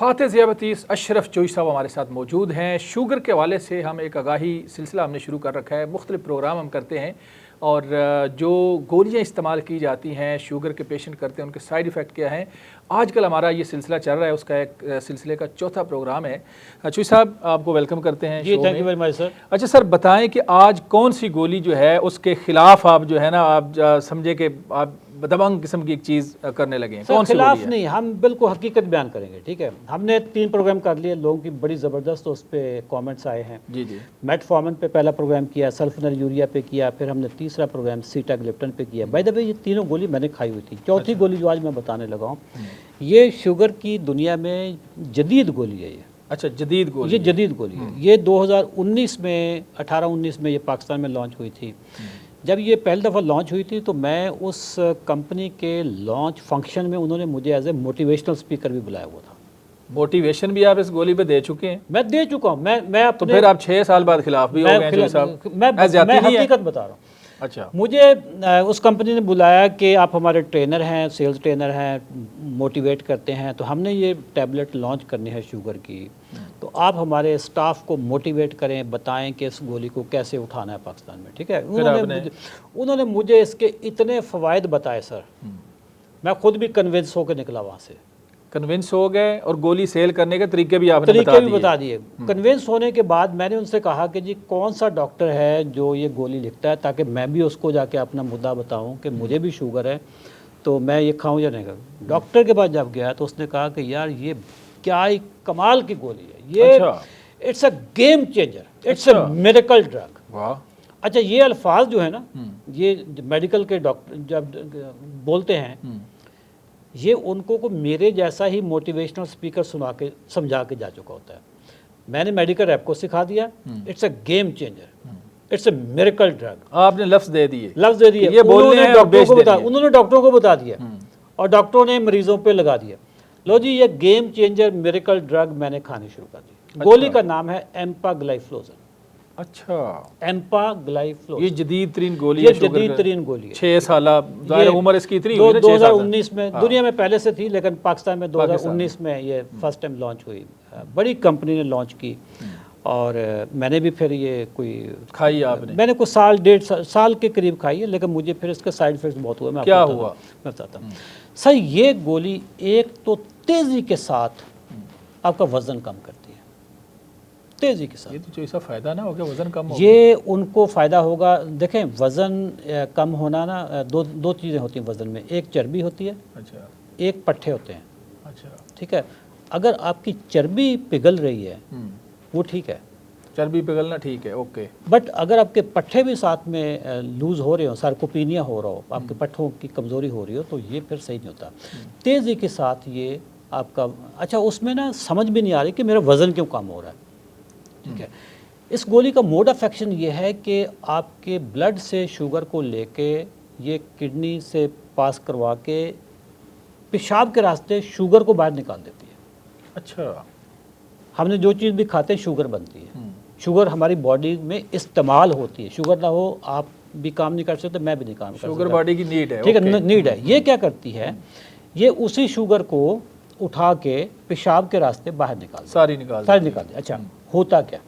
फाते ज़ियाबतीस अशरफ चोई साहब हमारे साथ मौजूद हैं। शुगर के हवाले से हम एक आगाही सिलसिला हमने शुरू कर रखा है, मुख्तलिफ प्रोग्राम हम करते हैं और जो गोलियां इस्तेमाल की जाती हैं शुगर के पेशेंट करते हैं उनके साइड इफ़ेक्ट क्या हैं, आजकल हमारा ये सिलसिला चल रहा है, उसका एक सिलसिले का चौथा प्रोग्राम है। चोई साहब आपको वेलकम करते हैं जी, thank you very much sir. अच्छा सर, बताएं कि आज कौन सी गोली जो है उसके खिलाफ आप जो है ना आप समझे कि आप दबंग किस्म की एक चीज़ करने लगे हैं, कौन सी खिलाफ गोली है? नहीं, हम बिल्कुल हकीकत बयान करेंगे। ठीक है, हमने 3 प्रोग्राम कर लिए, लोगों की बड़ी ज़बरदस्त उस पर कॉमेंट्स आए हैं। जी जी। मेटफॉर्मिन पे पहला प्रोग्राम किया, सल्फोनल यूरिया पे किया, फिर हमने तीसरा प्रोग्राम सीटाग्लिप्टन पे किया। बाय द वे ये तीनों गोली मैंने खाई हुई थी। चौथी गोली जो आज मैं बताने लगा हूँ, ये शुगर की दुनिया में जदीद गोली है। ये अच्छा, जदीद गोली, ये जदीद गोली है। ये 2019 में 18-19 में ये पाकिस्तान में लॉन्च हुई थी। जब ये पहली दफ़ा लॉन्च हुई थी तो मैं उस कंपनी के लॉन्च फंक्शन में उन्होंने मुझे एज ए मोटिवेशनल स्पीकर भी बुलाया हुआ था। मोटिवेशन भी आप इस गोली पे दे चुके हैं? मैं दे चुका हूँ। मैं तो फिर आप 6 साल बाद खिलाफ भी हो गए हैं साहब? मैं हकीकत बता रहा हूँ। अच्छा, मुझे उस कंपनी ने बुलाया कि आप हमारे ट्रेनर हैं, सेल्स ट्रेनर हैं, मोटिवेट करते हैं, तो हमने ये टैबलेट लॉन्च करनी है शुगर की, तो आप हमारे स्टाफ को मोटिवेट करें, बताएं कि इस गोली को कैसे उठाना है पाकिस्तान में। ठीक है, उन्होंने मुझे इसके इतने फ़वाइद बताए सर, मैं खुद भी कन्विंस होकर निकला वहाँ से। कन्विंस हो गए और गोली सेल करने के तरीके भी आपने बता दिए। कन्विंस होने के बाद मैंने उनसे कहा कि जी कौन सा डॉक्टर है जो ये गोली लिखता है, ताकि मैं भी उसको जाके अपना मुद्दा बताऊं कि मुझे भी शुगर है तो मैं ये खाऊं या नहीं खाऊं। डॉक्टर के पास जब गया तो उसने कहा कि यार ये क्या ही कमाल की गोली है ये। It's a game changer, it's a miracle drug. वाह। अच्छा, ये अल्फाज जो है ना, ये मेडिकल के डॉक्टर जब बोलते हैं, ये उनको को मेरे जैसा ही मोटिवेशनल स्पीकर सुना के समझा के जा चुका होता है। मैंने मेडिकल रैप को सिखा दिया, it's a game changer, it's a miracle drug. आपने लफ्ज दे दिए, ये उन्होंने डॉक्टरों को बता दिया और डॉक्टरों ने मरीजों पे लगा दिया। लो जी, ये गेम चेंजर मिरेकल ड्रग मैंने खानी शुरू कर दी। गोली का नाम है एम्पाग्लाइफ्लोजन। अच्छा, एम्पाग्लाइफ्लोजन। ये जदीद तरीन गोली है, जदीद तरीन गोली है। 6 साल उम्र इसकी इतनी 2019 में दुनिया में पहले से थी, लेकिन पाकिस्तान में 2019 में ये फर्स्ट टाइम लॉन्च हुई। बड़ी कंपनी ने लॉन्च की और मैंने भी फिर ये कोई खाई आपने? मैंने कुछ साल 1.5 साल के करीब खाई है, लेकिन मुझे फिर इसके साइड इफेक्ट्स बहुत हुए। मैं क्या हुआ मैं बताता हूँ सर। ये गोली एक तो तेज़ी के साथ आपका वज़न कम करती है, तेज़ी के साथ। ये तो ऐसा फ़ायदा ना हो गया, वज़न कम हो ये उनको फ़ायदा होगा। देखें, वज़न कम होना ना, दो चीज़ें होती हैं वज़न में, एक चर्बी होती है, अच्छा, एक पट्ठे होते हैं। अच्छा, ठीक है। अगर आपकी चर्बी पिघल रही है वो ठीक है, चर्बी पिघलना ठीक है, ओके। बट अगर आपके पट्ठे भी साथ में लूज़ हो रहे हो, सार्कोपीनिया हो रहा हो, आपके पट्ठों की कमज़ोरी हो रही हो, तो ये फिर सही नहीं होता। तेज़ी के साथ ये आपका, अच्छा उसमें ना समझ भी नहीं आ रही कि मेरा वज़न क्यों कम हो रहा है। ठीक है, इस गोली का मोड ऑफ एक्शन ये है कि आपके ब्लड से शुगर को लेके ये किडनी से पास करवा के पेशाब के रास्ते शुगर को बाहर निकाल देती है। अच्छा, हमने जो चीज़ भी खाते हैं शुगर बनती है, शुगर हमारी बॉडी में इस्तेमाल होती है। शुगर ना हो आप भी काम नहीं कर सकते, मैं भी नहीं काम कर सकता। शुगर बॉडी की नीड है, ठीक है, नीड है। ये क्या करती है, ये उसी शुगर को उठा के पेशाब के रास्ते बाहर सारी निकाल दी। अच्छा, होता क्या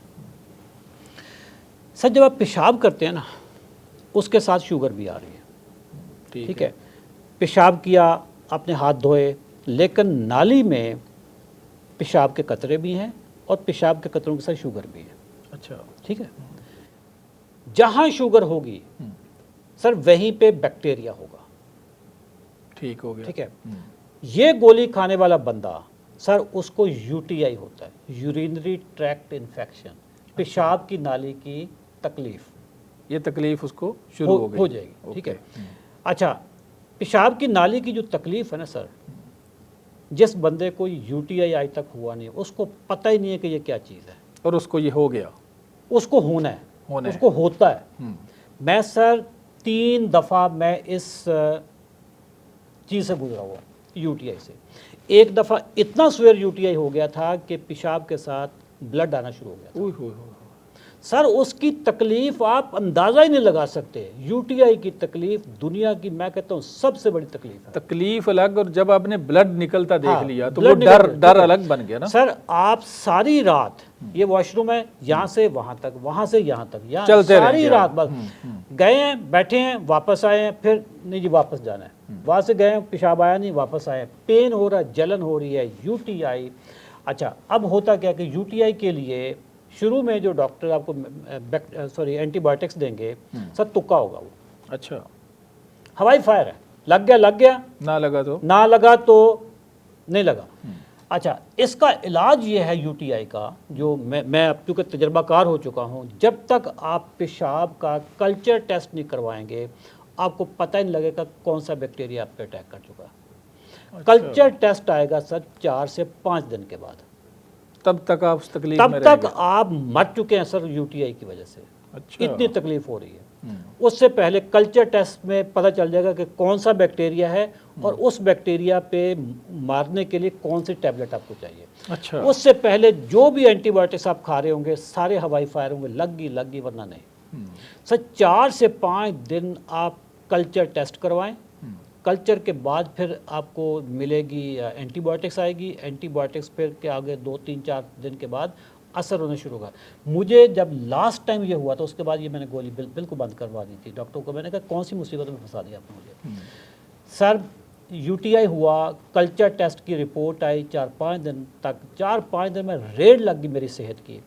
सर, जब आप पेशाब करते हैं ना, उसके साथ शुगर भी आ रही है। ठीक है, पेशाब किया, आपने हाथ धोए, लेकिन नाली में पेशाब के कतरे भी हैं और पेशाब के कतरों के साथ शुगर भी है। अच्छा, ठीक है, जहां शुगर होगी सर वहीं पे बैक्टीरिया होगा। ठीक हो गया। ठीक है, ये गोली खाने वाला बंदा सर उसको यूटीआई होता है, यूरिनरी ट्रैक्ट इन्फेक्शन, पेशाब की नाली की तकलीफ। ये तकलीफ उसको शुरू हो जाएगी। ठीक है, अच्छा, पेशाब की नाली की जो तकलीफ है ना सर, जिस बंदे को यूटीआई आज तक हुआ नहीं, उसको पता ही नहीं है कि ये क्या चीज़ है, और उसको ये हो गया, उसको होना है, उसको होता है। मैं सर 3 दफ़ा मैं इस चीज़ से गुजरा हुआ, यूटीआई से। एक दफ़ा इतना स्वेयर यूटीआई हो गया था कि पेशाब के साथ ब्लड आना शुरू हो गया था। सर उसकी तकलीफ आप अंदाज़ा ही नहीं लगा सकते। यूटीआई की तकलीफ दुनिया की, मैं कहता हूँ, सबसे बड़ी तकलीफ है। तकलीफ अलग, और जब आपने ब्लड निकलता देख लिया तो वो ब्लड डर अलग बन गया ना। सर आप सारी रात, ये वॉशरूम है, यहाँ से वहाँ तक, वहाँ से यहाँ तक, यहाँ चलते सारी रात बस गए हैं, बैठे हैं, वापस आए हैं, फिर नहीं जी वापस जाना है, वहाँ से गए हैं, पेशाब आया नहीं, वापस आए, पेन हो रहा है, जलन हो रही है, यूटीआई। अच्छा, अब होता क्या कि यूटीआई के लिए शुरू में जो डॉक्टर आपको एंटीबायोटिक्स देंगे, सर तुक्का होगा वो। अच्छा, हवाई फायर है, लग गया, ना लगा तो नहीं लगा। अच्छा, इसका इलाज ये है यूटीआई का, जो मैं अब चूँकि तजर्बाकार हो चुका हूँ, जब तक आप पेशाब का कल्चर टेस्ट नहीं करवाएंगे आपको पता ही नहीं लगेगा कौन सा बैक्टीरिया आप पे अटैक कर चुका है। अच्छा। कल्चर टेस्ट आएगा सर 4 से 5 दिन के बाद, तब तक आप उस तकलीफ तब में तक रहेंगे। आप मर चुके हैं सर यूटीआई की वजह से। अच्छा। इतनी तकलीफ हो रही है। उससे पहले कल्चर टेस्ट में पता चल जाएगा कि कौन सा बैक्टीरिया है और उस बैक्टीरिया पे मारने के लिए कौन सी टैबलेट आपको चाहिए। अच्छा। उससे पहले जो भी एंटीबायोटिक्स आप खा रहे होंगे सारे हवाई फायर होंगे, लगी वरना नहीं। सर 4 से 5 दिन आप कल्चर टेस्ट करवाएं, कल्चर के बाद फिर आपको मिलेगी एंटीबायोटिक्स आएगी, एंटीबायोटिक्स फिर के आगे 2-3-4 दिन के बाद असर होने शुरू होगा। मुझे जब लास्ट टाइम ये हुआ था उसके बाद ये मैंने गोली बिल्कुल बंद करवा दी थी। डॉक्टर को मैंने कहा कौन सी मुसीबत में फंसा दिया आपने मुझे। सर यूटीआई हुआ, कल्चर टेस्ट की रिपोर्ट आई, 4-5 दिन तक, 4-5 दिन में रेड लग गई मेरी सेहत की,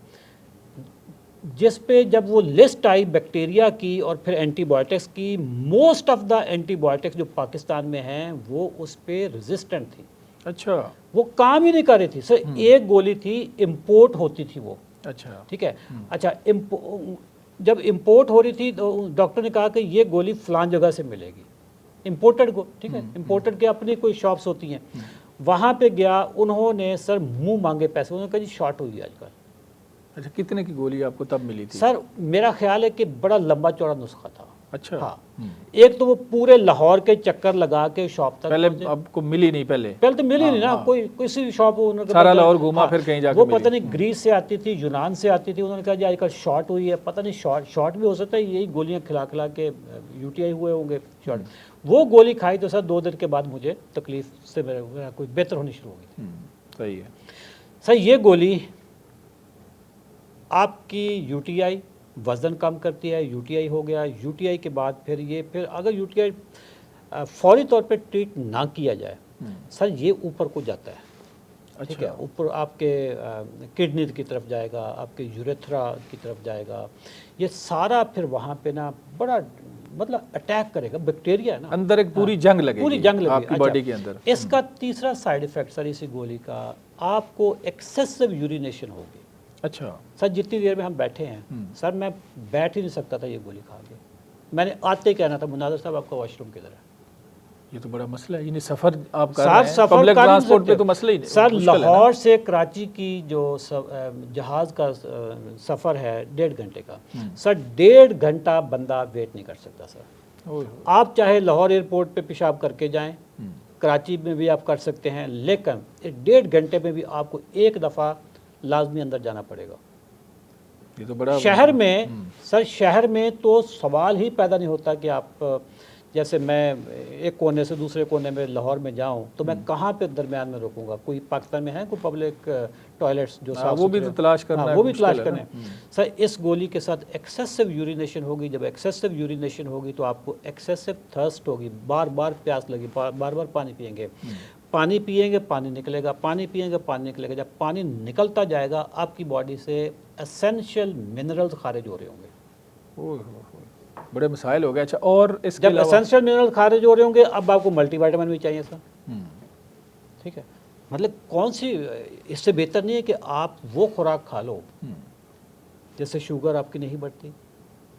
जिस पे जब वो लिस्ट आई बैक्टीरिया की और फिर एंटीबायोटिक्स की, मोस्ट ऑफ द एंटीबायोटिक्स जो पाकिस्तान में हैं वो उस पे रेजिस्टेंट थी। अच्छा, वो काम ही नहीं कर रही थी सर। एक गोली थी, इंपोर्ट होती थी वो। अच्छा, ठीक है। अच्छा, जब इंपोर्ट हो रही थी तो डॉक्टर ने कहा कि ये गोली फलान जगह से मिलेगी, इंपोर्टेड को। ठीक है, इंपोर्टेड के अपनी कोई शॉप्स होती हैं, वहाँ पे गया, उन्होंने सर मुंह मांगे पैसे, उन्होंने कहा जी शॉर्ट हुई आजकल। अच्छा, कितने की गोली आपको तब मिली थी? सर मेरा ख्याल है कि बड़ा लंबा चौड़ा नुस्खा था। अच्छा। हाँ, एक तो वो पूरे लाहौर के चक्कर लगा के शॉप तक, पहले आपको मिली नहीं? पहले तो मिली नहीं ना। कोई किसी शॉप सारा लाहौर घूमा, फिर कहीं जाके वो मिली। पता नहीं ग्रीस से आती थी, यूनान से आती थी। उन्होंने कहा जी आजकल शॉर्ट हुई है, पता नहीं शॉर्ट भी हो सकता है, यही गोलियां खिला के यूटीआई हुए होंगे शॉर्ट। वो गोली खाई तो सर 2 दिन के बाद मुझे तकलीफ से मेरा कोई बेहतर होनी शुरू हो गई। सही है सर ये गोली आपकी यूटीआई वज़न कम करती है, यूटीआई हो गया। यूटीआई के बाद फिर अगर यूटीआई फौरी तौर पे ट्रीट ना किया जाए सर ये ऊपर को जाता है। अच्छा। ठीक है, ऊपर आपके किडनी की तरफ जाएगा, आपके यूरेथ्रा की तरफ जाएगा, ये सारा फिर वहाँ पे ना बड़ा मतलब अटैक करेगा, बैक्टीरिया है ना अंदर, एक पूरी जंग लगेगी, पूरी जंग लगेगी आपकी बॉडी के अंदर। इसका तीसरा साइड इफेक्ट सर इसी गोली का, आपको एक्सेसिव यूरिनेशन होगी। अच्छा सर जितनी देर में हम बैठे हैं सर मैं बैठ ही नहीं सकता था ये गोली खा के। मैंने आते ही कहना था मुनाज़र साहब आपका वॉशरूम किधर है। ये तो बड़ा मसला है, यानी सफ़र आप कर सर रहे हैं, सफ़र पब्लिक कर नहीं ट्रांसपोर्ट पे सकते। तो मसला ही नहीं। सर मुश्किल है ना। लाहौर से कराची की जो जहाज़ का सफ़र है 1.5 घंटे का, सर 1.5 घंटा बंदा वेट नहीं कर सकता सर। आप चाहे लाहौर एयरपोर्ट पे पेशाब करके जाएं, कराची में भी आप कर सकते हैं, लेकिन 1.5 घंटे में भी आपको एक दफ़ा लाजमी अंदर जाना पड़ेगा। ये तो बड़ा शहर में सर, शहर में तो सवाल ही पैदा नहीं होता कि आप, जैसे मैं एक कोने से दूसरे कोने में लाहौर में जाऊं तो मैं कहाँ पे दरमियान में रुकूंगा। कोई पाकिस्तान में है कोई पब्लिक टॉयलेट्स जो साफ वो भी तो तलाश करना है, वो भी मुश्किल तलाश है करना ना। है। सर इस गोली के साथ एक्सेसिव यूरिनेशन होगी, जब एक्सेसिव यूरिनेशन होगी तो आपको एक्सेसिव थर्स्ट होगी, बार बार प्यास लगी, बार बार पानी पिएंगे, पानी पिएंगे पानी निकलेगा, पानी पिएंगे पानी निकलेगा। जब पानी निकलता जाएगा आपकी बॉडी से एसेंशियल मिनरल्स खारिज हो रहे होंगे। बड़े मसाइल हो गए। अच्छा, और इसके जब अलावा एसेंशियल मिनरल खारिज हो रहे होंगे अब आपको मल्टीविटामिन भी चाहिए सर। ठीक है, मतलब कौन सी, इससे बेहतर नहीं है कि आप वो खुराक खा लो जैसे शुगर आपकी नहीं बढ़ती,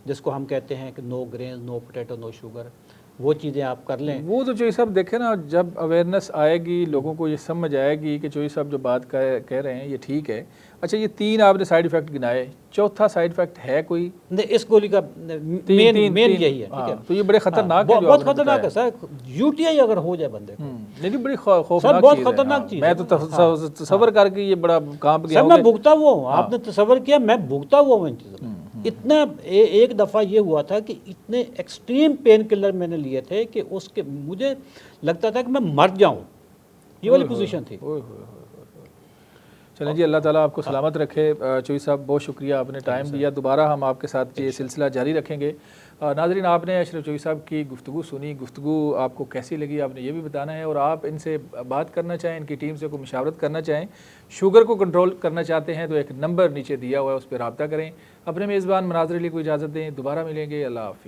जिसको हम कहते हैं कि no grain no potato no sugar, वो चीज़ें आप कर लें। वो तो चोई साहब देखें ना, जब अवेयरनेस आएगी, लोगों को ये समझ आएगी कि चोई साहब जो बात कह रहे हैं ये ठीक है। अच्छा, ये 3 आपने साइड इफेक्ट गिनाए, चौथा साइड इफेक्ट है कोई? नहीं, इस गोली का मेन यही है। ठीक है, तो ये बड़े खतरनाक है, बहुत खतरनाक है सर। यूटीआई अगर हो जाए बंदे को, नहीं बड़ी खौफनाक बहुत चीज़ है। खतरनाक चीज़ मैं तो तसव्वुर करके ये बड़ा कांप गया सर। मैं भुगता हुआ हूँ, आपने तसव्वुर किया, मैं भुगता हुआ हूँ इन चीज़ों में। इतना एक दफ़ा ये हुआ था कि इतने एक्सट्रीम पेन किलर मैंने लिए थे कि उसके मुझे लगता था कि मैं मर जाऊं, ये वाली पोजीशन थी। चलें जी, अल्लाह ताला आपको सलामत रखे। चौधरी साहब बहुत शुक्रिया, आपने टाइम दिया। दोबारा हम आपके साथ ये सिलसिला जारी रखेंगे। नाज़रीन, आपने अशरफ चौधरी साहब की गुफ्तगू सुनी, गुफ्तगू आपको कैसी लगी आपने ये भी बताना है, और आप इनसे बात करना चाहें, इनकी टीम से कोई मशावरत करना चाहें, शुगर को कंट्रोल करना चाहते हैं तो एक नंबर नीचे दिया हुआ है, उस पर रब्ता करें। अपने मेज़बान मनाज़िर अली को इजाज़त दें, दोबारा मिलेंगे। अल्लाह हाफ़िज़।